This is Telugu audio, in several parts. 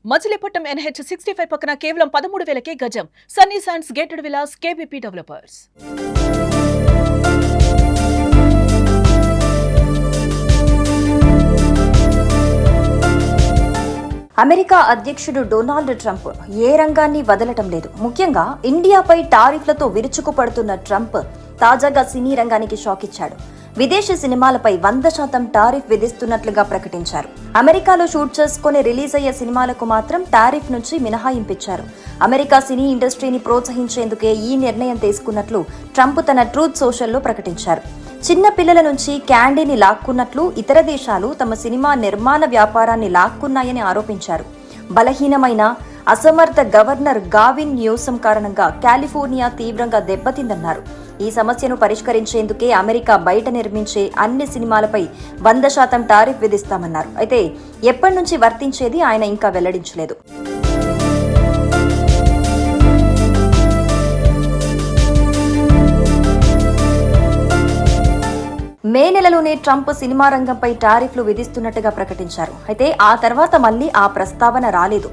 మచిలీపట్నం NH65 పక్కన కేవలం 13,000కే గజం. Sunny sands gated Vilas KBP developers. America అధ్యక్షుడు డొనాల్డ్ ట్రంప్ ఏ రంగాన్ని వదలటం లేదు. ముఖ్యంగా ఇండియాపై టారిఫ్లతో విరుచుకుపడుతున్న ట్రంప్ తాజాగా సినీ రంగానికి షాక్ ఇచ్చాడు. విదేశీ సినిమాలపై 100% టారిఫ్ విధిస్తున్నట్లుగా ప్రకటించారు. అమెరికాలో షూట్ చేసుకుని రిలీజ్ అయ్యే సినిమాలకు మాత్రం టారిఫ్ నుంచి మినహాయింపించారు. అమెరికా సినీ ఇండస్ట్రీని ప్రోత్సహించేందుకే ఈ నిర్ణయం తీసుకున్నట్లు ట్రంప్ తన ట్రూత్ సోషల్లో ప్రకటించారు. చిన్న పిల్లల నుంచి క్యాండీని లాక్కున్నట్లు ఇతర దేశాలు తమ సినిమా నిర్మాణ వ్యాపారాన్ని లాక్కున్నాయని ఆరోపించారు. బలహీనమైన అసమర్థ గవర్నర్ గావిన్ న్యూసమ్ కారణంగా కాలిఫోర్నియా తీవ్రంగా దెబ్బతిందన్నారు. ఈ సమస్యను పరిష్కరించేందుకే అమెరికా బయట నిర్మించే అన్ని సినిమాలపై 100% టారిఫ్ విధిస్తామన్నారు. అయితే ఎప్పటి నుంచి వర్తించేది ఆయన ఇంకా వెల్లడించలేదు. మే నెలలోనే ట్రంప్ సినిమా రంగంపై టారిఫ్లు విధిస్తున్నట్టుగా ప్రకటించారు. అయితే ఆ తర్వాత మళ్లీ ఆ ప్రస్తావన రాలేదు.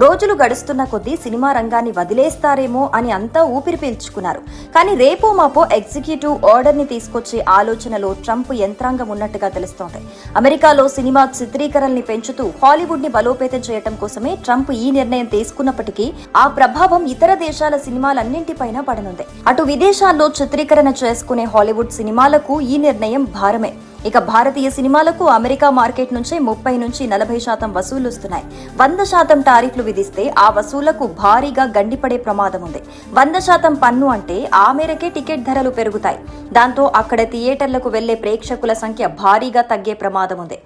రోజులు గడుస్తున్న కొద్దీ సినిమా రంగాన్ని వదిలేస్తారేమో అని అంతా ఊపిరి పీల్చుకున్నారు. కానీ రేపో మాపో ఎగ్జిక్యూటివ్ ఆర్డర్ ని తీసుకొచ్చే ఆలోచనలో ట్రంప్ యంత్రాంగం ఉన్నట్టుగా తెలుస్తోంది. అమెరికాలో సినిమా చిత్రీకరణల్ని పెంచుతూ హాలీవుడ్ ని బలోపేతం చేయడం కోసమే ట్రంప్ ఈ నిర్ణయం తీసుకున్నప్పటికీ ఆ ప్రభావం ఇతర దేశాల సినిమాలన్నింటిపైన పడనుంది. అటు విదేశాల్లో చిత్రీకరణ చేసుకునే హాలీవుడ్ సినిమాలకు ఈ నిర్ణయం భారమే. ఇక భారతీయ సినిమాలకు అమెరికా మార్కెట్ నుంచే 30 నుంచి 40% వసూళ్లొస్తున్నాయి. 100% టారిఫ్లు విధిస్తే ఆ వసూళ్లకు భారీగా గండిపడే ప్రమాదం ఉంది. 100% పన్ను అంటే ఆ మేరకే టికెట్ ధరలు పెరుగుతాయి. దాంతో అక్కడ థియేటర్లకు వెళ్లే ప్రేక్షకుల సంఖ్య భారీగా తగ్గే ప్రమాదం ఉంది.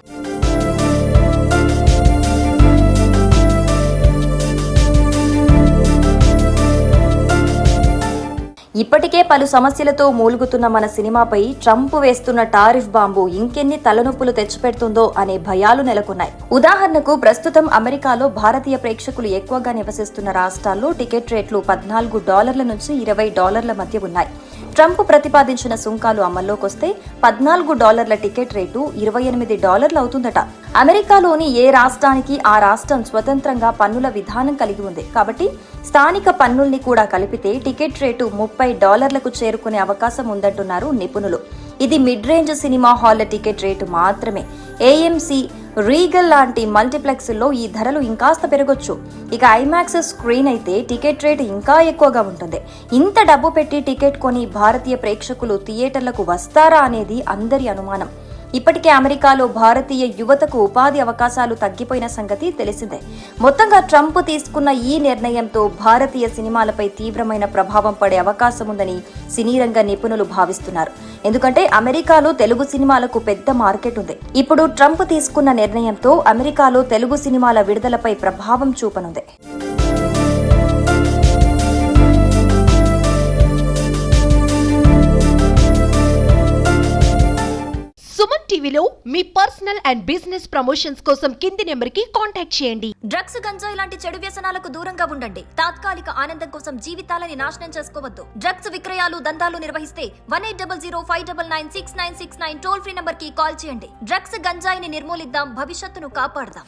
ఇప్పటికే పలు సమస్యలతో మూలుగుతున్న మన సినిమాపై ట్రంప్ వేస్తున్న టారిఫ్ బాంబు ఇంకెన్ని తలనొప్పులు తెచ్చిపెడుతుందో అనే భయాలు నెలకొన్నాయి. ఉదాహరణకు ప్రస్తుతం అమెరికాలో భారతీయ ప్రేక్షకులు ఎక్కువగా నివసిస్తున్న రాష్ట్రాల్లో టికెట్ రేట్లు $14 నుంచి $20 మధ్య ఉన్నాయి. ట్రంప్ ప్రతిపాదించిన సుంకాలు అమల్లోకొస్తే $14 టికెట్ రేటు $28 అవుతుందట. అమెరికాలోని ఏ రాష్ట్రానికి ఆ రాష్ట్రం స్వతంత్రంగా పన్నుల విధానం కలిగి ఉంది. కాబట్టి స్థానిక పన్నుల్ని కూడా కలిపితే టికెట్ రేటు $30కు చేరుకునే అవకాశం ఉందంటున్నారు నిపుణులు. ఇది మిడ్ రేంజ్ సినిమా హాల్ల టికెట్ రేటు మాత్రమే. AMC, రీగల్ లాంటి మల్టీప్లెక్స్ల్లో ఈ ధరలు ఇంకాస్త పెరగొచ్చు. ఇక ఐమాక్స్ స్క్రీన్ అయితే టికెట్ రేటు ఇంకా ఎక్కువగా ఉంటుంది. ఇంత డబ్బు పెట్టి టికెట్ కొని భారతీయ ప్రేక్షకులు థియేటర్లకు వస్తారా అనేది అందరి అనుమానం. ఇప్పటికే అమెరికాలో భారతీయ యువతకు ఉపాధి అవకాశాలు తగ్గిపోయిన సంగతి తెలిసిందే. మొత్తంగా ట్రంప్ తీసుకున్న ఈ నిర్ణయంతో భారతీయ సినిమాలపై తీవ్రమైన ప్రభావం పడే అవకాశం ఉందని సినీ రంగ నిపుణులు భావిస్తున్నారు. ఎందుకంటే అమెరికాలో తెలుగు సినిమాలకు పెద్ద మార్కెట్ ఉంది. ఇప్పుడు ట్రంప్ తీసుకున్న నిర్ణయంతో అమెరికాలో తెలుగు సినిమాల విడుదలపై ప్రభావం చూపనుంది. సుమన్ టీవీలో మీ పర్సనల్ అండ్ బిజినెస్ ప్రమోషన్స్ కోసం కింది నెంబర్కి కాంటాక్ట్ చేయండి. డ్రగ్స్, గంజాయి లాంటి చెడు వ్యసనాలకు దూరంగా ఉండండి. తాత్కాలిక ఆనందం కోసం జీవితాలని నాశనం చేసుకోవద్దు. డ్రగ్స్ విక్రయాలు, దందాలు నిర్వహిస్తే 1800-599-6969 టోల్ ఫ్రీ నంబర్ కి కాల్ చేయండి. డ్రగ్స్, గంజాయిని నిర్మూలిద్దాం, భవిష్యత్తును కాపాడదాం.